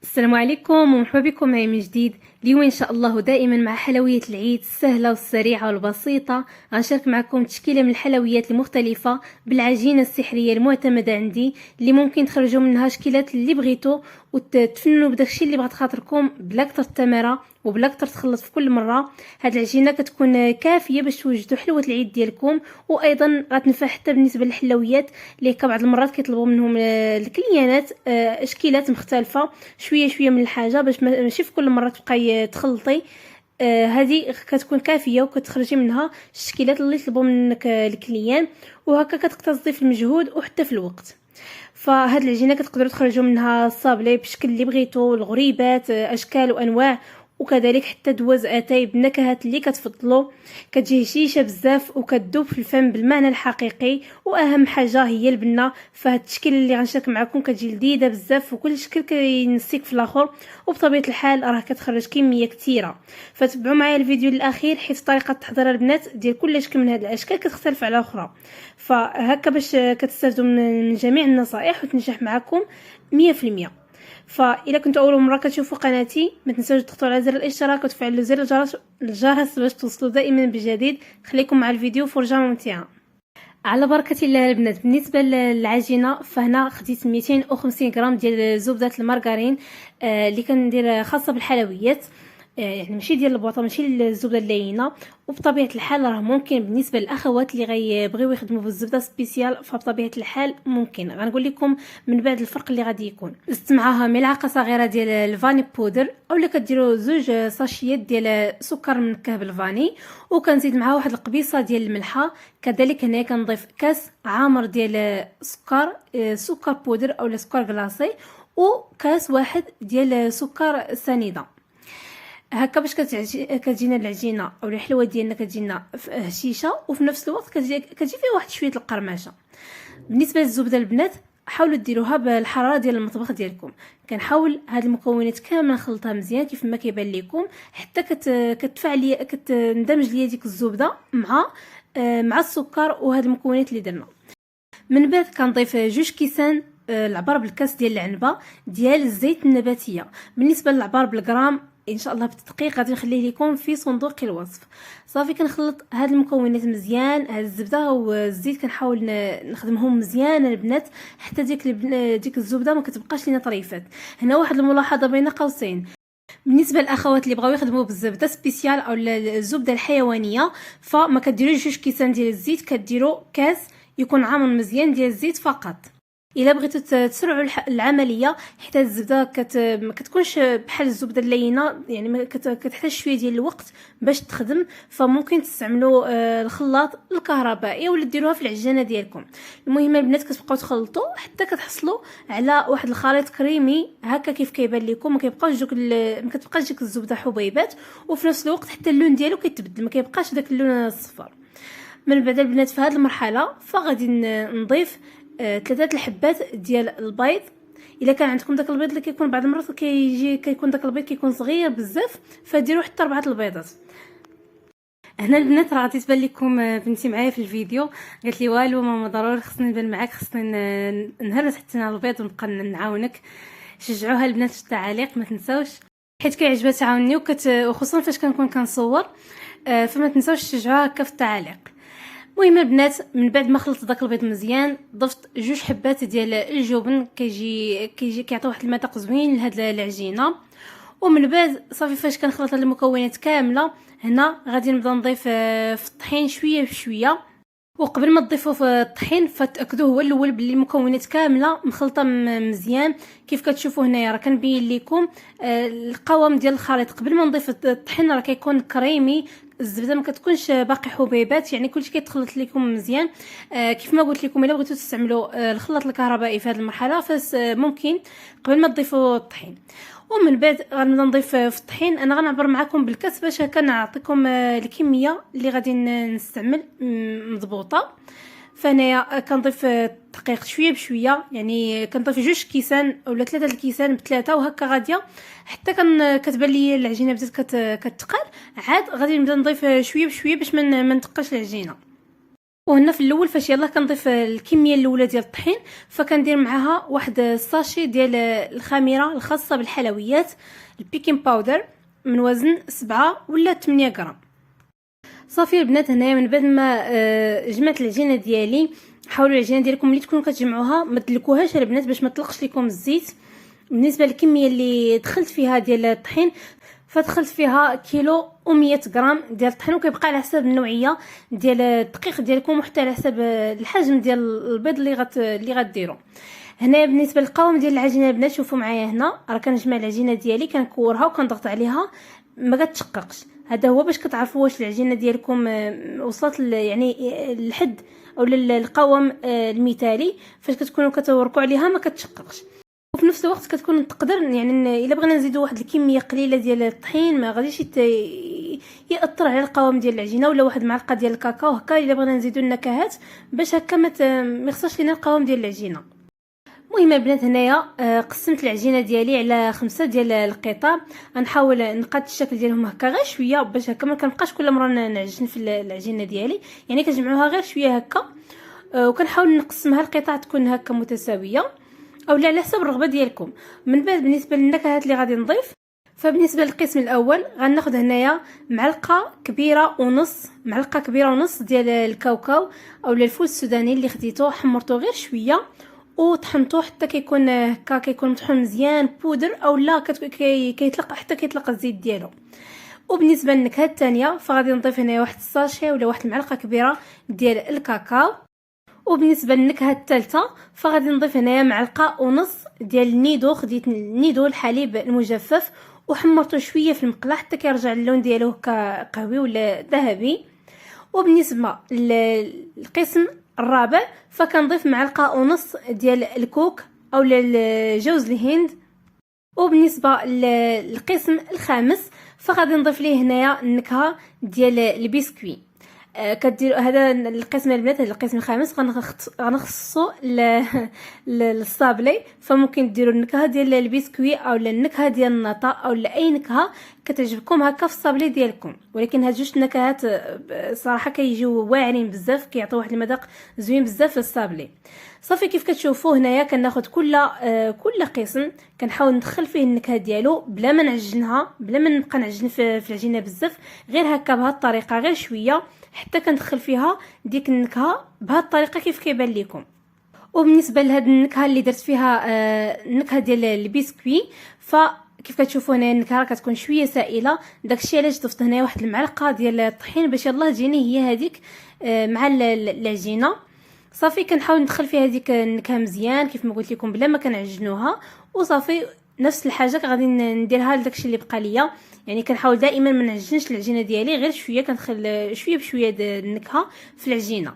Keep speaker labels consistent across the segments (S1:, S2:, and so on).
S1: السلام عليكم ومرحبا بكم معي من جديد. اليوم ان شاء الله دائما مع حلويات العيد السهله والسريعه والبسيطه. غنشارك معكم تشكيله من الحلويات المختلفه بالعجينه السحريه المعتمده عندي، اللي ممكن تخرجوا منها شكلات اللي بغيتو وتفننوا بداكشي اللي بغات خاطركم بلا كتر التماره وبلا كتر تخلط في كل مره. هاد العجينه كتكون كافيه باش توجدوا حلوه العيد ديالكم، وايضا غتنفع حتى بالنسبه للحلويات اللي هكا بعض المرات كيطلبوا منهم الكليانات اشكالات مختلفه شويه شويه من الحاجه، باش ماشي في كل مره تبقاي تخلطي. هذه كتكون كافيه وكتخرجي منها الشكلات اللي يطلبوا منك الكليان، وهكا كتقتصدي في المجهود وحتى في الوقت. فهاد العجينه كتقدروا تخرجوا منها الصابلي بشكل اللي بغيتو، الغريبات، اشكال وانواع، وكذلك حتى دواز اتاي بالنكهات اللي كتفضلوا. كتجي هشيشه بزاف وكتذوب في الفم بالمعنى الحقيقي، واهم حاجه هي البنه. فهاد التشكيله اللي غنشارك معكم كتجي لذيذه بزاف وكل شكل كينسيك في الاخر، وبطبيعه الحال راه كتخرج كميه كثيره. فتبعوا معايا الفيديو للاخير، حيت طريقه تحضير البنات ديال كل شكل من هاد الاشكال كتختلف على الاخرى، فهكا باش كتستافدوا من جميع النصائح وتنجح معكم 100%. فإذا كنتوا اول مره كتشوفوا قناتي، ما تنسوش تضغطوا على زر الاشتراك وتفعلوا زر الجرس باش توصلوا دائما بجديد. خليكم مع الفيديو، فرجه ممتعه. على بركه الله البنات، بالنسبه للعجينه فهنا خديت 250 غرام ديال زبده المارغرين اللي كندير خاصه بالحلويات، يعني ماشي ديال البوطه، ماشي الزبده اللينه. وبطبيعه الحال راه ممكن بالنسبه للاخوات اللي غيبغيو يخدموا بالزبده سبيسيال، فبطبيعه الحال ممكن. غنقول لكم من بعد الفرق اللي غادي يكون. زدت معاها ملعقه صغيره ديال الفاني بودر، اولا كديروا زوج ساشيات ديال سكر منكه بالفاني، وكنزيد معها واحد القبيصه ديال الملحه. كذلك هنا كنضيف كاس عامر ديال سكر بودر اولا سكر كلاصي، وكاس واحد ديال سكر سنيده. هكا باش كتجينا العجينه او الحلوه ديالنا كتجينا هشيشه، وفي نفس الوقت كتجي فيها واحد شويه القرمشه. بالنسبه للزبده البنات، حاولوا ديروها بالحراره ديال المطبخ ديالكم. كنحاول هاد المكونات كامله نخلطها مزيان كيف ما كيبان لكم، حتى كتفعل كتندمج ليا ديك الزبده مع السكر وهاد المكونات اللي درنا. من بعد كنضيف 2 كيسان العبار بالكاس ديال العنبه ديال الزيت النباتيه. بالنسبه للعبار بالغرام ان شاء الله بالتدقيق غادي نخليه لكم في صندوق الوصف. صافي كنخلط هاد المكونات مزيان، هاد الزبده والزيت كنحاول نخدمهم مزيان البنات حتى ديك الزبده ما كتبقاش لينا طريفات. هنا واحد الملاحظه بين قوسين، بالنسبه للاخوات اللي بغاو يخدموا بالزبده سبيسيال او الزبده الحيوانيه، فما كديروش 2 كيسان ديال الزيت، كديروا كاس يكون عامر مزيان ديال الزيت فقط. الا بغيتوا تسرعوا العمليه، حتى الزبده ما كتكونش بحال الزبده اللينه، يعني ما كتحتاج شويه ديال الوقت باش تخدم، فممكن تستعملوا الخلاط الكهربائي ولا ديروها في العجانه ديالكم. المهم البنات كتبقاو تخلطوا حتى كتحصلوا على واحد الخليط كريمي هكا كيف كيبان لكم. ما كتبقاش ديك الزبده حبيبات، وفي نفس الوقت حتى اللون ديالو كيتبدل، ما كيبقاش داك اللون الصفر. من بعد البنات في هذه المرحله فغادي نضيف 3 الحبات ديال البيض. الا كان عندكم داك البيض اللي كيكون بعض المرات كيكون داك البيض كيكون صغير بزاف، فديروا حتى 4 البيضات. هنا البنات راه غادي تبان لكم بنتي معايا في الفيديو، قالت لي والو ماما ضروري خصني نبان معاك، خصني نهرس حتى انا البيض ونبقى نعاونك. شجعوها البنات في التعاليق ما تنساوش، حيت كيعجبها تعاوني وخصوصا فاش كنكون كنصور، فما تنساوش تشجعوها هكا في التعاليق. المهم البنات من بعد ما خلطت داك البيض مزيان، ضفت 2 حبات ديال الجبن، كيعطي واحد المذاق زوين لهاد العجينه. ومن بعد صافي فاش كنخلط هاد المكونات كامله، هنا غادي نبدا نضيف في الطحين شويه بشويه. وقبل ما تضيفوا في الطحين فتاكدوا هو الاول باللي المكونات كامله مخلطه مزيان. كيف كتشوفوا هنايا راه كنبين لكم القوام ديال الخليط قبل ما نضيف الطحين راه كيكون كريمي، الزبده ما كتكونش باقي حبيبات، يعني كلشي كيتخلط لكم مزيان. كيف ما قلت لكم الا بغيتوا تستعملوا الخلاط الكهربائي في هذه المرحله ممكن قبل ما تضيفوا الطحين. ومن بعد غنبدا نضيف في الطحين. انا غنعبر معكم بالكاس باش كنعطيكم الكميه اللي غادي نستعمل مضبوطه. فانايا كنضيف الدقيق شويه بشويه، يعني كنضيف 2 كيسان اولا 3 الكيسان بثلاثه، وهكا غاديه حتى كتبان لي العجينه بدات كتقال. عاد غادي نبدا نضيف شويه بشويه باش ما نتقاش العجينه. وهنا في الاول فاش يلاه كنضيف الكميه الاولى ديال الطحين، فكندير معها واحد الساشي ديال الخميره الخاصه بالحلويات البيكين باودر من وزن 7 ولا 8 غرام. صافي البنات، هنايا من بعد ما جمعت العجينه ديالي، حاولوا العجينه ديالكم ملي تكونوا كتجمعوها ما تدلكوهاش البنات باش ما تطلقش لكم الزيت. بالنسبه للكميه اللي دخلت فيها ديال الطحين، فدخلت فيها كيلو و100 غرام ديال الطحين، وكيبقى على حساب النوعيه ديال الدقيق ديالكم وحتى على حساب الحجم ديال البيض اللي غديروا. هنا بالنسبه للقوام ديال العجينه البنات، شوفوا معايا هنا راه كنجمع العجينه ديالي، كنكورها وكنضغط عليها ما كتشققش. هذا هو باش كتعرفوا واش العجينه ديالكم وصلت يعني لحد او للقوام المثالي، فاش كتكونوا كتوركوا عليها ما كتشققش. وفي نفس الوقت كتكون تقدر يعني الا بغينا نزيدوا واحد الكميه قليله ديال الطحين ما غاديش ياثر على القوام ديال العجينه، ولا واحد معلقه ديال الكاكاو هكا الا بغينا نزيدوا النكهات باش هكا ما يخسرش لينا القوام ديال العجينه. المهم البنات، هنايا قسمت العجينه ديالي على 5 ديال القطع. غنحاول نقاد الشكل ديالهم هكا غير شويه باش هكا ما كنبقاش كل مره نعجن في العجينه ديالي، يعني كنجمعوها غير شويه هكا، وكنحاول نقسمها القطع تكون هكا متساويه او لا على حسب الرغبه ديالكم. من بعد بالنسبه للنكهات اللي غادي نضيف، فبالنسبه للقسم الاول غناخذ هنايا معلقه كبيره ونص ديال الكاوكاو او الفول السوداني اللي خديته حمرته غير شويه وطحنته حتى كيكون هكا كيكون مطحون مزيان بودر، او لا كيطلق حتى كيطلق الزيت ديالو. وبالنسبه للنكهه الثانيه فغادي نضيف هنايا واحد الساشي ولا واحد المعلقه كبيره ديال الكاكاو. وبالنسبه للنكهه الثالثه فغادي نضيف هنايا معلقه ونص ديال النيدو. خديت النيدو الحليب المجفف وحمرته شويه في المقله حتى كيرجع اللون ديالو هكا قهوي ولا ذهبي. وبالنسبه للقسم الرابع فكنضيف معلقه ونص ديال الكوك او الجوز الهند. وبالنسبه للقسم الخامس فغادي نضيف ليه هنايا النكهه ديال البسكوي. كديروا هذا القسم البنات، هذا القسم الخامس غنخصصوا للصابلي، فممكن ديروا النكهه ديال البسكوي او النكهه ديال النطا او اي نكهه كتعجبكم هكا في الصابلي ديالكم. ولكن هاد جوج نكهات صراحه كيجيو واعرين بزاف، كيعطيو واحد المذاق زوين بزاف للصابلي. صافي كيف كتشوفوا هنايا كناخذ كل قسم كنحاول ندخل فيه النكهه ديالو بلا ما نعجنها، بلا ما نبقى نعجن في العجينه بزاف، غير هكا بهذه الطريقه غير شويه حتى كندخل فيها ديك النكهه بهذه الطريقه كيف كيبان لكم. وبالنسبه لهاد النكهه اللي درت فيها النكهه ديال البسكوي، فكيف كتشوفوا هنا النكهه كتكون شويه سائله، داكشي علاش ضفت هنا واحد المعلقه ديال الطحين باش يلاه تجيني هي هذيك مع العجينه. صافي كنحاول ندخل فيها هذيك النكهه مزيان كيف ما قلت لكم بلا ما كنعجنوها. وصافي نفس الحاجه غادي نديرها لداكشي اللي بقى ليا، يعني كنحاول دائما ما نعجنش العجينه ديالي، غير شويه كندخل شويه بشويه النكهه في العجينه.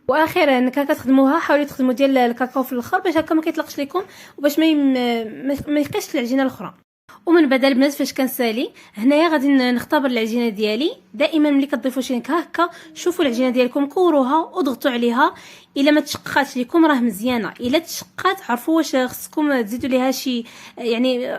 S1: واخيرا نكهه كتخدموها حاولوا تخدموا ديال الكاكاو في الاخر باش هكا ما كيطلقش لكم وباش ما يبقاش العجينه الاخرى. ومن بعد البنات فاش كنسالي هنايا غادي نختبر العجينه ديالي. دائما ملي كتضيفوا شي نكهه هكا شوفوا العجينه ديالكم كوروها وضغطوا عليها، الا ما تشققاتش لكم راه مزيانه، الا تشققات عرفوا واش خصكم تزيدوا ليها شي يعني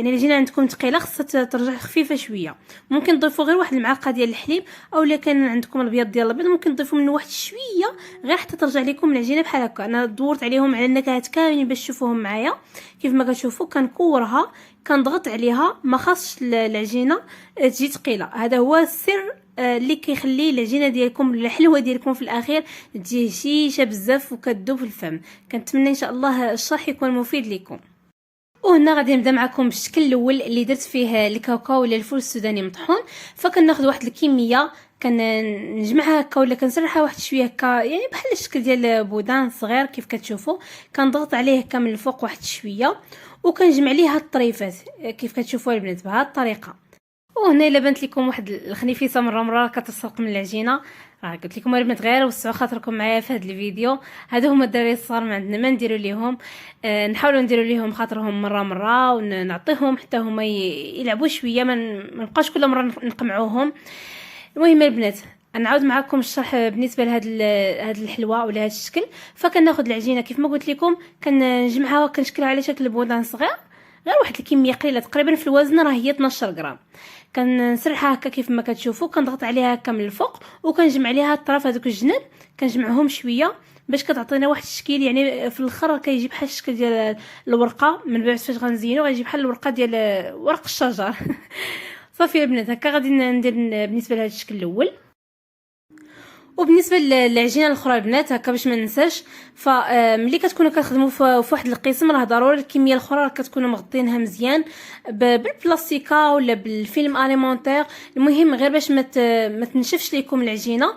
S1: العجينه عندكم ثقيله خصها ترجع خفيفه شويه. ممكن تضيفوا غير واحد المعلقه ديال الحليب، او الا كان عندكم البيض ديال البيض ممكن تضيفوا منه واحد شويه غير حتى ترجع لكم العجينه بحال هكا. انا دورت عليهم على النكهات كاملين باش تشوفوهم معايا. كيف ما كتشوفوا كنكورها كنضغط عليها، ما خاصش العجينه تجي ثقيله. هذا هو السر اللي كيخلي العجينه ديالكم الحلوه ديالكم في الاخير تجي هشيشه بزاف وكتذوب في الفم. كنتمنى ان شاء الله الشرح يكون مفيد لكم. وهنا غادي نبدا معكم بالشكل الاول اللي درت فيه الكاوكاو ولا الفول السوداني مطحون. فكناخذ واحد الكميه كنجمعها هكا ولا كنسرحها واحد شويه هكا، يعني بحال الشكل ديال بودان صغير كيف كتشوفوا. كنضغط عليه هكا من الفوق واحد شويه وكنجمع ليه هاد الطريفات كيف كتشوفوا البنات بهذه الطريقه. وهنا الا بانت لكم واحد الخنيفيسه مره كتسرق من العجينه، راه قلت لكم البنات غير وسعوا خاطركم معايا في هذا الفيديو. هادو هما الدراري الصغار ما عندنا ما نديروا ليهم، نحاولوا نديروا ليهم خاطرهم مره ونعطيهم حتى هما يلعبوا شويه، ما نبقاش كل مره نقمعوهم. المهم البنات نعاود معكم الشرح بالنسبه لهاد الحلوه ولا هاد الشكل. فكناخذ العجينه كيف ما قلت لكم كنجمعها وكنشكلها على شكل بودان صغير غير واحد الكميه قليله تقريبا في الوزن راه هي 12 غرام. كنسرحها هكا كيف ما كتشوفوا، كنضغط عليها هكا من الفوق وكنجمع عليها الطرف هذوك الجناب، كنجمعهم شويه باش كتعطينا واحد الشكل. يعني في الاخر كيجي بحال الشكل ديال الورقه، من بعد فاش غنزينو غيجي بحال الورقه ديال ورق الشجر. صافي البنات هكا غادي ندير بالنسبه لهذا الشكل الاول. وبالنسبه للعجينه الاخرى البنات هكا باش ما ننساش، فملي كتكونوا كتخدموا في واحد القسم راه ضروري الكميه الاخرى راه كتكونوا مغطينها مزيان بالبلاستيكا ولا بالفيلم اليمونتير، المهم غير باش ما تنشفش لكم العجينه.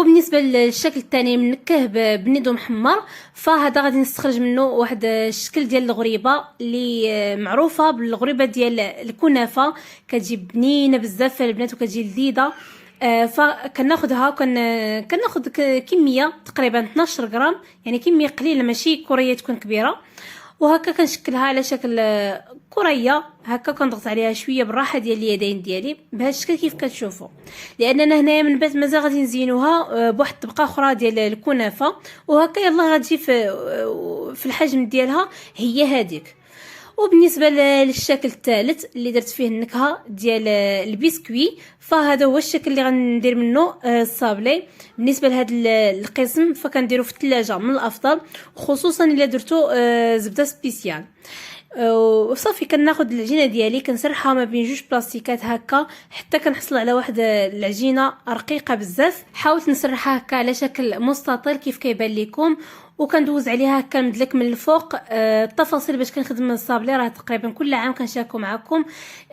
S1: وبالنسبه للشكل الثاني منكه بنيدو محمر، فهذا غادي نستخرج منه واحد الشكل ديال الغريبه اللي معروفه بالغريبه ديال الكنافه، كتجي بنينه بزاف البنات وكتجي لذيذه. فكناخذها كناخذ كميه تقريبا 12 غرام، يعني كميه قليله ماشي كريه تكون كبيره، وهكا كنشكلها على شكل كريه هكا. كنضغط عليها شويه بالراحه ديال اليدين ديالي بهذا الشكل كيف كتشوفوا، لاننا هنايا من بعد مازال غادي نزينوها بواحد طبقه اخرى ديال الكنافه، وهكا يلا غتجي في الحجم ديالها هي هذيك. وبالنسبه للشكل الثالث اللي درت فيه النكهه ديال البسكوي، فهذا هو الشكل اللي غندير منه الصابلي. بالنسبه لهذا القسم فكنديرو في الثلاجه من الافضل، خصوصا الا درتو زبده سبيسيال. وصافي كناخذ العجينه ديالي كنسرحها ما بين جوج بلاستيكات هكا حتى كنحصل على واحد العجينه رقيقه بزاف. حاولت نسرحها هكا على شكل مستطيل كيف كيبان لكم، وكندوز عليها هكا المدلك من الفوق. التفاصيل باش كنخدم الصابلي راه تقريبا كل عام كنشاركو معكم،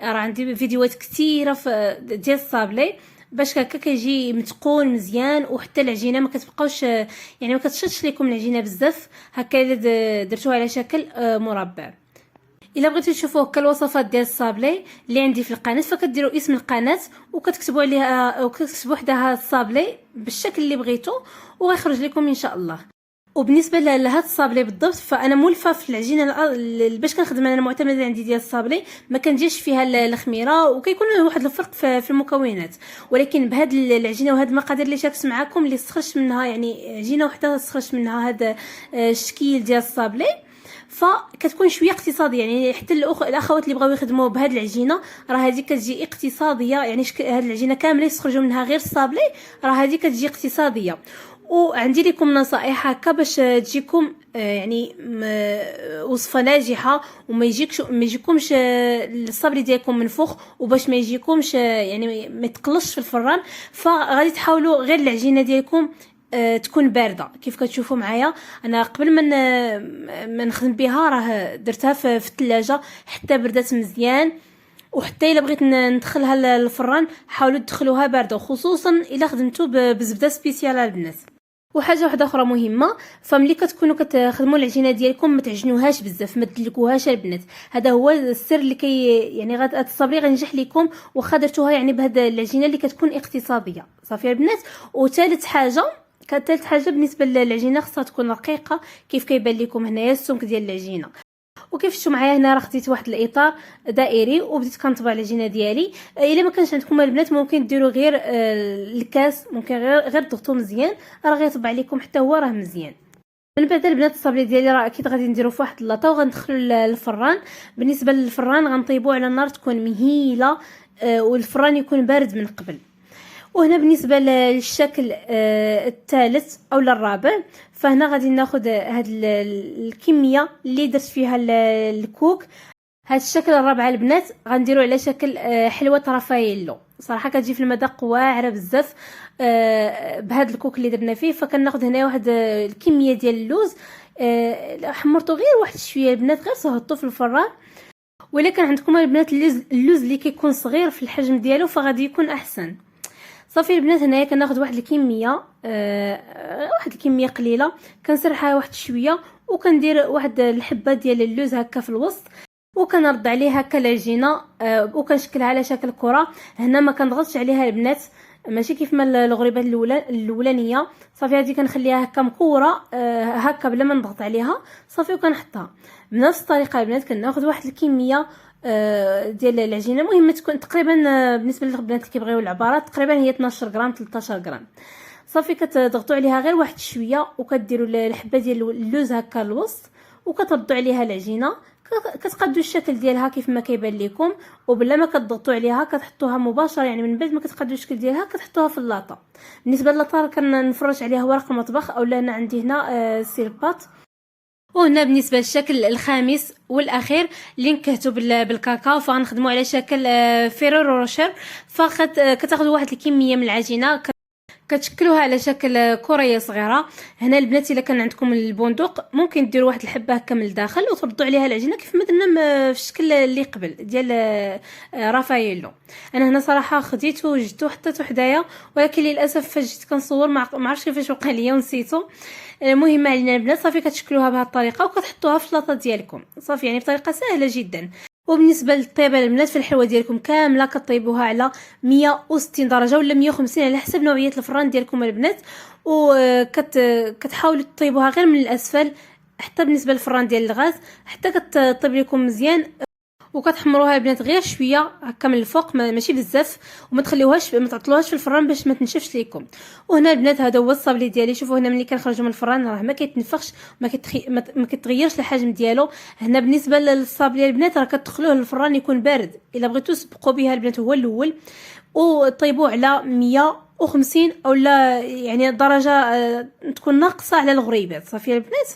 S1: راه عندي فيديوهات كثيره ديال الصابلي باش هكا كيجي متقون مزيان، وحتى العجينه ما كتبقاوش يعني ما كتشدش لكم العجينه بزاف هكا الا درتوها على شكل مربع. الا بغيتو تشوفوا هكا الوصفات ديال الصابلي اللي عندي في القناه، فكديروا اسم القناه وكتكتبوا عليها وكتكتبوا حداها الصابلي بالشكل اللي بغيتو وغيخرج لكم ان شاء الله. وبالنسبه لهذا الصابلي بالضبط، فانا مولفه في العجينه باش كنخدم انا المعتمده عندي ديال الصابلي ما كنديرش فيها الخميره، وكيكون واحد الفرق في المكونات. ولكن بهاد العجينه وهاد المقادير اللي شاركت معكم اللي استخرجت منها، يعني عجينه وحده استخرجت منها هذا الشكل ديال الصابلي، فكتكون شويه اقتصاديه. يعني حتى الاخوات اللي بغاو يخدموا بهاد العجينه راه هذه كتجي اقتصاديه، يعني هاد العجينه كامله يستخرجوا منها غير الصابلي راه هذه كتجي اقتصاديه. وعندي لكم نصائح هكا باش تجيكم يعني وصفه ناجحه وما يجيكمش الصابلي ديالكم منفوخ، وباش ما يجيكمش يعني ما يتقلصش في الفران. فغادي تحاولوا غير العجينه ديالكم تكون بارده كيف كتشوفوا معايا. انا قبل ما نخدم بها راه درتها في الثلاجه حتى بردات مزيان. وحتى الا بغيت ندخلها للفران حاولوا تدخلوها بارده، خصوصا الا خدمتو بزبده سبيسيال البنات. وحاجه واحده اخرى مهمه، فملي كتكونوا كتخدموا العجينه ديالكم ما تعجنوهاش بزاف، ما تدلكوهاش البنات. هذا هو السر اللي يعني هذا الصبري غنجح لكم واخا درتوها يعني بهذا العجينه اللي كتكون اقتصاديه. صافي البنات. وثالث حاجه بالنسبه للعجينه خصها تكون رقيقه كيف كيبان لكم هنايا السمك ديال العجينه. وكيف شفتوا معايا هنا راه خديت واحد الاطار دائري وبديت كنطبع العجينه ديالي. الا ما كانش عندكم البنات ممكن ديروا غير الكاس، ممكن غير تضغطوا مزيان راه غيطبع لكم حتى هو راه مزيان. من بعد البنات الصابلي ديالي راه اكيد غادي نديرو في واحد اللاطه وغندخلو للفران. بالنسبه للفران غنطيبوه على النار تكون مهيله والفران يكون بارد من قبل. وهنا بالنسبه للشكل الثالث او الرابع، فهنا غادي ناخذ هاد الكميه اللي درت فيها الكوك. هاد الشكل الرابع البنات غنديروا على شكل حلوه رافايلو، صراحه كتجي في المذاق واعره بزاف بهاد الكوك اللي درنا فيه. فكناخذ هنا واحد الكميه ديال اللوز، حمرته غير واحد شويه البنات، غير صهدتو في الفران. ولا كان عندكم البنات اللوز اللي كيكون صغير في الحجم ديالو فغادي يكون احسن. صافي البنات هنايا كناخذ واحد الكميه قليله، كنسرحها واحد شويه وكندير واحد الحبه ديال اللوز هكا في الوسط، وكنرد عليها هكا العجينه وكنشكلها على شكل كره. هنا ما كنضغطش عليها البنات ماشي كيف ما الغريبه الاولانيه. صافي هذه كنخليها هكا مكوره هكا بلا ما نضغط عليها صافي، وكنحطها بنفس الطريقه البنات. كناخذ واحد الكميه ديال العجينه، المهم تكون تقريبا بالنسبه للبنات اللي كيبغيو العبارات تقريبا هي 12 غرام 13 غرام. صافي كتضغطوا عليها غير واحد شويه وكديروا الحبه ديال اللوز هكا الوسط وكتردوا عليها العجينه، كتقادوا الشكل ديالها كيف ما كيبان لكم، وبلا ما كتضغطوا عليها كتحطوها مباشره، يعني من بعد ما كتقادوا الشكل ديالها كتحطوها في اللاطه. بالنسبه للاطه كنفرش عليها ورق المطبخ، اولا انا عندي هنا سيلبات. وهنا بالنسبه للشكل الخامس والاخير اللي نكهتو بالكاكاو، فغنخدموا على شكل فيريرو روشر. كتاخذوا واحد الكميه من العجينه كتشكلوها على شكل كريه صغيره. هنا البنات الا كان عندكم البندق ممكن ديروا واحد الحبه هكا من الداخل وتردوا عليها العجينه كيف ما درنا في الشكل اللي قبل ديال رافاييلو. انا هنا صراحه خديته وجدته حطيته حدايا، ولكن للاسف فاش جيت كنصور ما عرفتش كيفاش وقع ليا ونسيته. المهم علينا البنات صافي كتشكلوها بهذه الطريقه وكتحطوها في اللاطه ديالكم صافي، يعني بطريقه سهله جدا. وبالنسبه للطيبه البنات في الحلوه ديالكم كامله كطيبوها على 160 درجه ولا 150 على حسب نوعيه الفران ديالكم البنات، كتحاولوا تطيبوها غير من الاسفل حتى بالنسبه للفران ديال الغاز حتى كتطيب لكم مزيان، وكتحمروها البنات غير شويه هكا من الفوق ماشي بزاف، وما تخليوهاش ما تعطلوهاش في الفران باش ما تنشفش لكم. وهنا البنات هذا هو الصابلي ديالي، شوفوا هنا ملي كنخرجوا من الفران راه ما كيتنفخش ما كيتغيرش الحجم ديالو. هنا بالنسبه للصابلي البنات راه كتدخلوه للفران يكون بارد، الا بغيتو تسبقوا بها البنات هو الاول وطيبوه على 150 اولا يعني درجه تكون ناقصه على الغريبات صافي البنات.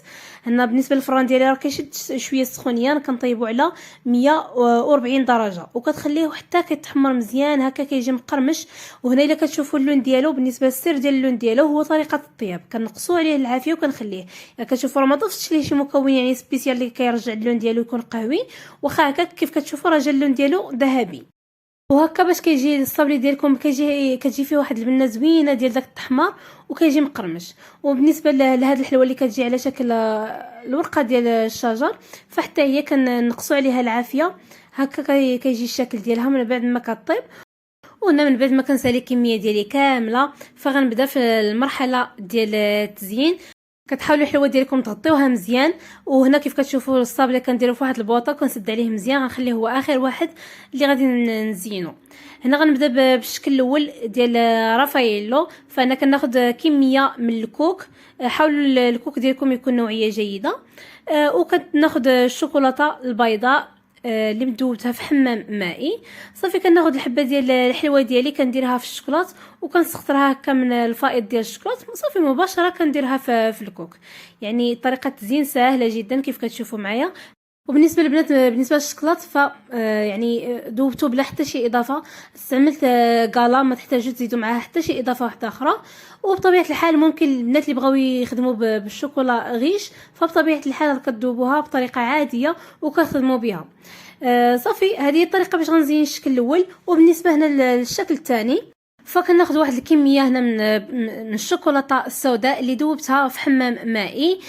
S1: هنا بالنسبه للفران ديالي راه كيشد شويه سخونيه، كنطيبو على 140 درجه وكتخليه حتى كيتحمر مزيان هكا كيجي مقرمش. وهنا الا كتشوفوا اللون ديالو بالنسبه للسر ديال اللون ديالو هو طريقه الطياب، كنقصوا عليه العافيه وكنخليه. الا كتشوفوا راه ما ضفتش ليه شي مكون يعني سبيسيال اللي كيرجع اللون ديالو يكون قهوي، واخا هكا كيف كتشوفوا راه جا اللون ديالو ذهبي. وهكا باش كيجي الصابلي ديالكم كتجي فيه واحد البنه زوينه ديال داك التحمار وكيجي مقرمش. وبالنسبه لهاد الحلوه اللي كتجي على شكل الورقه ديال الشجر فحتى هي كنقصوا عليها العافيه هكا كيجي الشكل ديالها من بعد ما كطيب. وهنا من بعد ما كنسالي الكميه ديالي كامله فغنبدا في المرحله ديال التزيين. كتحاولوا الحلوه ديالكم تغطيوها مزيان، وهنا كيف كتشوفوا الصابله كنديروا في واحد البوطه كنسد عليه مزيان، غنخليه هو اخر واحد اللي غادي نزينو. هنا غنبدا بالشكل الاول ديال رافاييلو، فانا كناخذ كميه من الكوك، حاولوا الكوك ديالكم يكون نوعيه جيده، وكناخذ الشوكولاته البيضاء اللي مدوبتها في حمام مائي. صافي كناخذ الحبه ديال الحلوه ديالي كنديرها في الشوكولات وكنسخطرها هكا من الفائض ديال الشوكولات صافي مباشره كنديرها في الكوك. يعني طريقه تزيين سهله جدا كيف كتشوفوا معايا. وبالنسبه للبنات بالنسبه للشوكولات ف يعني ذوبته بلا حتى شي اضافه، استعملت كالا ما تحتاجوا تزيدوا معاها حتى شي اضافه واحده اخرى. وبطبيعه الحال ممكن البنات اللي بغاو يخدموا بالشوكولا غيش فبطبيعه الحال كتذوبوها بطريقه عاديه وكتخدموا بها. صافي هذه الطريقه باش غنزين الشكل الاول. وبالنسبه هنا للشكل الثاني فكناخذ واحد الكميه هنا من الشوكولاته السوداء اللي ذوبتها في حمام مائي،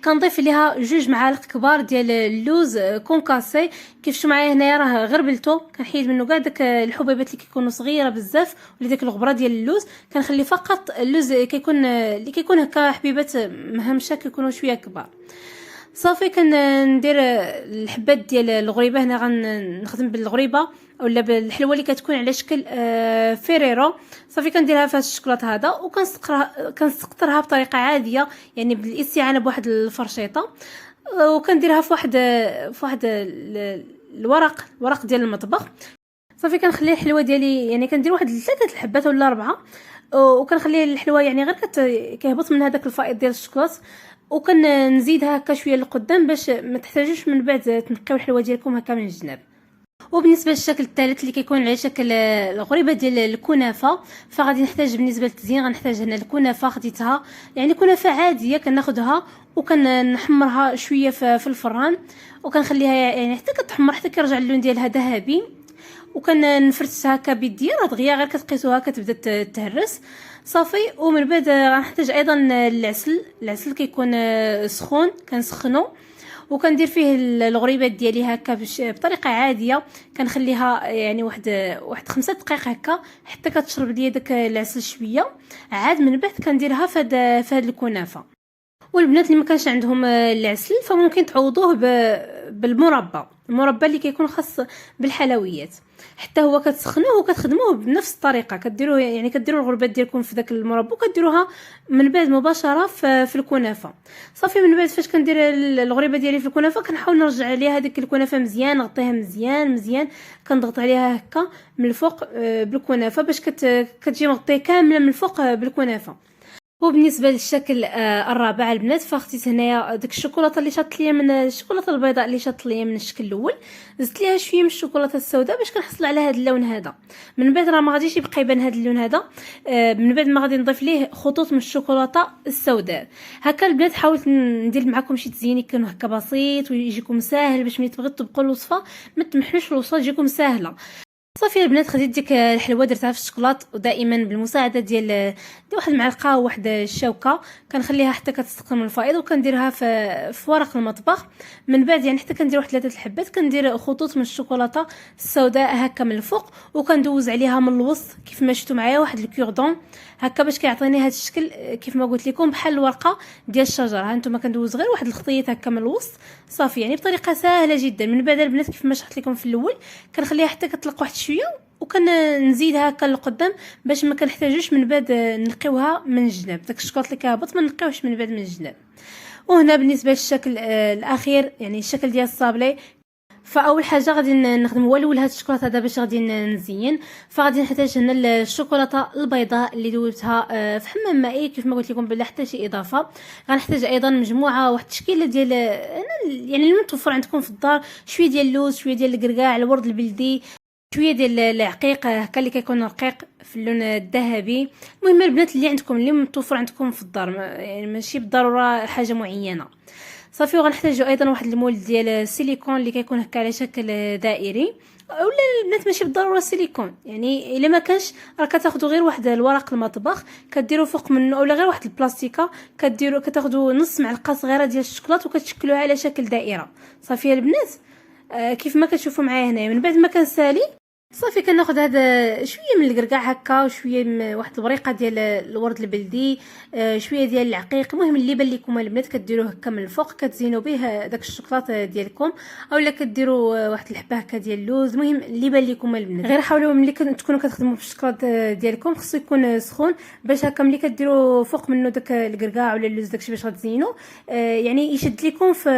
S1: كنضيف ليها 2 معالق كبار ديال اللوز كونكاسي. كيف شفتوا معايا هنايا راه غربلته، كنحيد منه كاع داك الحبيبات اللي كيكونوا صغيره بزاف ولا داك الغبره ديال اللوز، كنخلي فقط اللوز اللي كيكون هكا حبيبات مهمشه كيكونوا شويه كبار. صافي كندير الحبات ديال الغريبه، هنا غنخدم بالغريبه ولا بالحلوه اللي كتكون على شكل فيريرو. صافي كنديرها في هذا الشكلاط هذا كنسقطرها بطريقه عاديه يعني بالاستعانه بواحد الفرشيطه، وكنديرها في واحد الورق ديال المطبخ. صافي كنخلي الحلوه ديالي يعني كندير واحد 3 الحبات ولا 4 وكنخلي الحلوه يعني غير كيهبط من هذاك الفائض ديال الشكلاط، وكنزيدها هكا شويه لقدام باش ما تحتاجوش من بعد تنقيو الحلوه ديالكم هكا من الجناب. وبالنسبه للشكل الثالث اللي كيكون على شكل الغريبه ديال الكنافه فغادي نحتاج بالنسبه للتزيين غنحتاج هنا الكنافه خديتها يعني كنافه عاديه كناخذها وكنحمرها شويه في الفران وكنخليها يعني حتى كتحمر حتى كيرجع اللون ديالها ذهبي، وكنفرشها هكا بيديا راه دغيا غير كتقيسوها كتبدا تهرس صافي. ومن بعد غنحتاج ايضا العسل كيكون سخون كنسخنو وكندير فيه الغريبات ديالي هكا بطريقه عاديه، كنخليها يعني واحد 5 دقائق هكا حتى كتشرب ليا داك العسل شويه، عاد من بعد كنديرها في هاد الكنافه. والبنات اللي ما كانش عندهم العسل فممكن تعوضوه بالمربى، المربى اللي كيكون خاص بالحلويات، حتى هو كتسخنوه وكتخدموه بنفس الطريقه، كديروه يعني كديروا الغربات ديالكم في داك المربى وكديروها من بعد مباشره في الكنافه. صافي من بعد فاش كندير الغريبه ديالي في الكنافه كنحاول نرجع عليها هذيك الكنافه مزيان، نغطيها مزيان كنضغط عليها هكا من الفوق بالكنافه باش كتجي مغطيه كامله من الفوق بالكنافه. وبالنسبه للشكل الرابع البنات، فاختيت هنايا ديك الشوكولاته اللي شاطت ليا من الشوكولاته البيضاء اللي شاطت ليا من الشكل الاول، زدت ليها شويه من الشوكولاته السوداء باش كنحصل على هذا اللون هذا. من بعد راه ما غاديش يبقى يبان هذا اللون هذا، من بعد ما غادي نضيف ليه خطوط من الشوكولاته السوداء هكا. البنات حاولت ندير معكم شي تزيين يكون هكا بسيط ويجيكم ساهل باش ملي تبغيو تطبقوا الوصفه ما تمحلوش الوصفه تجيكم ساهله. صافي البنات خديت ديك الحلوه درتها في الشوكولات، ودائما بالمساعده ديال واحد المعلقه وواحد الشوكه كنخليها حتى كتسقط من الفائض وكنديرها في ورق المطبخ. من بعد يعني حتى كندير واحد 3 الحبات، كندير خطوط من الشوكولاته السوداء هكا من الفوق وكندوز عليها من الوسط كيف ما شفتوا معايا واحد الكوردون هكا باش كيعطيني هذا الشكل كيف ما قلت لكم بحال الورقه ديال الشجره. ها انتم كندوز غير واحد الخطيط هكا من الوسط صافي، يعني بطريقه سهله جدا. من بعد البنات كيف ما شرحت لكم في الاول كنخليها حتى كتطلق واحد شويه وكنزيدها هكا لقدام باش ما كنحتاجوش من بعد نقيوها من الجناب، داك الشكلاط اللي كيهبط ما نقيوش من بعد من الجناب. وهنا بالنسبه للشكل الاخير يعني الشكل ديال الصابلي، فاول حاجه غادي نخدم هو الاول هاد الشوكولاته هذا باش غادي نزين. فغادي نحتاج هنا الشوكولاته البيضاء اللي ذوبتها في حمام مائي كيف ما قلت لكم بلا حتى شي اضافه. غنحتاج ايضا مجموعه واحد التشكيله ديال يعني المتوفر عندكم في الدار، شويه ديال اللوز، شويه ديال الكركاع، الورد البلدي، شويه ديال العقيق هكا اللي كيكون رقيق في اللون الذهبي. المهم البنات اللي عندكم اللي متوفر عندكم في الدار، يعني ماشي بالضروره حاجه معينه. صافي وغنحتاجوا ايضا واحد المول ديال السيليكون اللي كيكون هكا على شكل دائري، اولا البنات ماشي بالضروره سيليكون، يعني الا ما كانش راه كتاخذوا غير واحد الورق المطبخ كديروا فوق منه، اولا غير واحد البلاستيكه كتاخذوا نص معلقه صغيره ديال الشوكولاط وكتشكلوها على شكل دائره. صافي البنات كيف ما كتشوفوا معايا هنايا من بعد ما كنسالي صافي كناخذ هذا شويه من الكركاع هكا وشويه من واحد الوريقه ديال الورد البلدي، شويه ديال العقيق. المهم اللي بان لكم البنات كديروه هكا من الفوق كتزينوا به داك الشوكولاط ديالكم، اولا كديروا واحد الحبه هكا ديال اللوز. المهم اللي بان لكم البنات، غير حاولوا ملي تكونوا كتخدموا بالشوكولاط ديالكم خصو يكون سخون باش هكا ملي كديروا فوق منه داك الكركاع ولا اللوز داكشي باش غتزينوا يعني يشد لكم في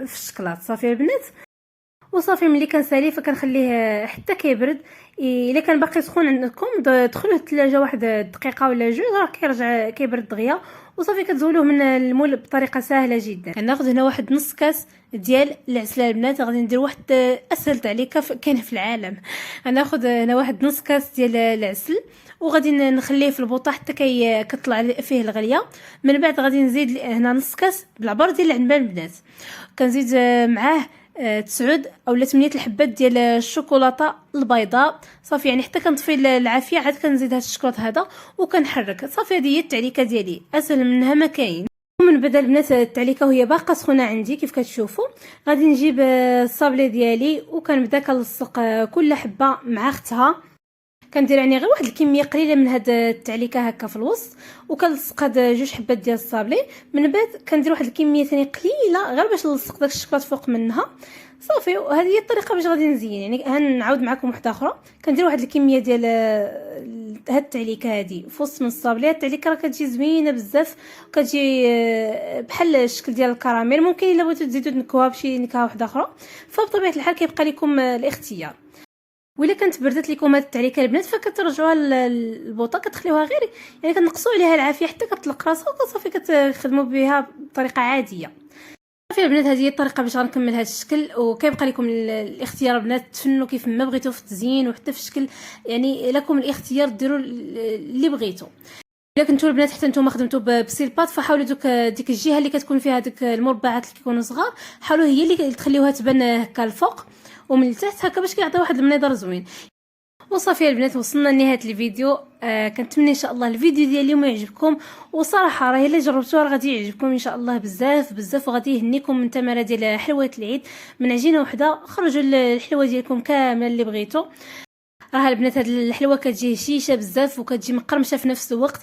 S1: الشوكولاط. صافي البنات وصافي ملي كنساليه فكنخليه حتى كيبرد. الا كان باقي سخون عندكم دخلوه الثلاجه واحد دقيقه ولا جوج راه كيرجع كيبرد دغيا. وصافي كتزولوه من المول بطريقه سهله جدا. كناخذ هنا واحد نص كاس ديال العسل البنات، غادي ندير واحد اسهل تعليقه كاين في العالم. غناخذ هنا واحد نص كاس ديال العسل وغادي نخليه في البوطه حتى كتطلع فيه الغليه. من بعد غادي نزيد هنا نص كاس بالعبار ديال العنبه البنات، كنزيد معاه 9 أو 8 الحبات ديال الشوكولاته البيضاء. صافي يعني حتى كنطفي العافيه عاد كنزيد هذا الشوكولاط هذا وكنحرك. صافي هذه هي التعليكه ديالي، اسهل منها ما كاين. ومن بعد البنات التعليكه وهي باقا سخونه عندي كيف كتشوفوا غادي نجيب الصابلي ديالي وكنبدا كنلصق كل حبه مع اختها. كندير يعني غير واحد الكميه قليله من هاد التعليكه هكا في الوسط وكنلصق هاد 2 حبات ديال الصابلي. من بعد كندير واحد الكميه ثاني قليله غير باش نلصق داك الشوكولاط فوق منها. صافي وهذه هي الطريقه باش غادي نزين. يعني هنعاود معكم واحده اخرى، كندير واحد الكميه ديال هاد التعليكه هذه في وسط من الصابلي. التعليكه راه كتجي زوينه بزاف وكتجي بحال الشكل ديال الكراميل. ممكن الا بغيتو تزيدوا تنكوها بشي نكهه واحده اخرى فبطبيعه الحال كيبقى لكم الاختيار. وإلا كانت بردت لكم هاد التعليكه البنات فكترجعوها للبوطه كتخليوها غير يعني كنقصوا عليها العافيه حتى كتطلق راسها وصافي كتخدموا بها بطريقه عاديه. صافي البنات هذه هي الطريقه باش غنكمل هذا الشكل، وكيبقى لكم الاختيار البنات تفنوا كيف ما بغيتوا في التزيين وحتى في الشكل، يعني لكم الاختيار ديروا اللي بغيتوا. الا كنتو البنات حتى نتوما خدمتوا بسيلبات فحاولوا ديك الجهه اللي كتكون فيها ديك المربعات اللي كيكونوا صغار حاولوا هي اللي تخليوها تبان هكا الفوق ومن التحت هكا باش كيعطي واحد المنظر زوين. وصافي البنات وصلنا لنهايه الفيديو. كنتمنى ان شاء الله الفيديو ديال اليوم يعجبكم، وصراحه راه الا جربتوه راه غادي يعجبكم ان شاء الله بزاف وغادي يهنيكم من تماره ديال حلوه العيد من عجينه وحده. خرجوا الحلوه ديالكم كامله اللي بغيتو. راه البنات هاد الحلوه كتجي هشيشه بزاف وكتجي مقرمشه في نفس الوقت،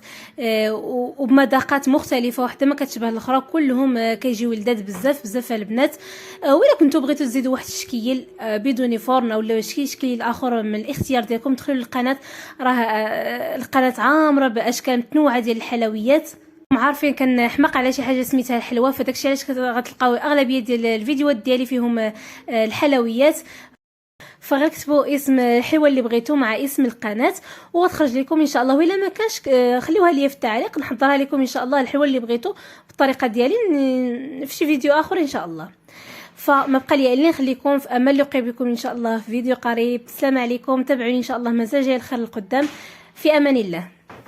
S1: وبمذاقات مختلفه وحده ما كتشبه الاخرى، كلهم كيجيو لذاذ بزاف بزاف البنات. ولا كنتو بغيتو تزيدوا واحد الشكل بدون فرن ولا شي شكل اخر، من الاختيار ديالكم. دخلوا للقناه، راه القناه عامره باشكال متنوعه ديال الحلويات. عارفين كنحماق على شي حاجه سميتها الحلوه، فداكشي علاش غتلقاو اغلبيه ديال الفيديوهات ديالي فيهم الحلويات. فغير كتبوا اسم الحلوه اللي بغيتو مع اسم القناه وغتخرج لكم ان شاء الله. ولا ما كانش خليوها لي في التعليق، نحضرها لكم ان شاء الله الحلوه اللي بغيتو بالطريقه ديالي في شي فيديو اخر ان شاء الله. فما بقى لي الا نخليكم في امان لقاء بكم ان شاء الله في فيديو قريب. السلام عليكم، تابعوني ان شاء الله، مازال جاي الخير القدام. في امان الله.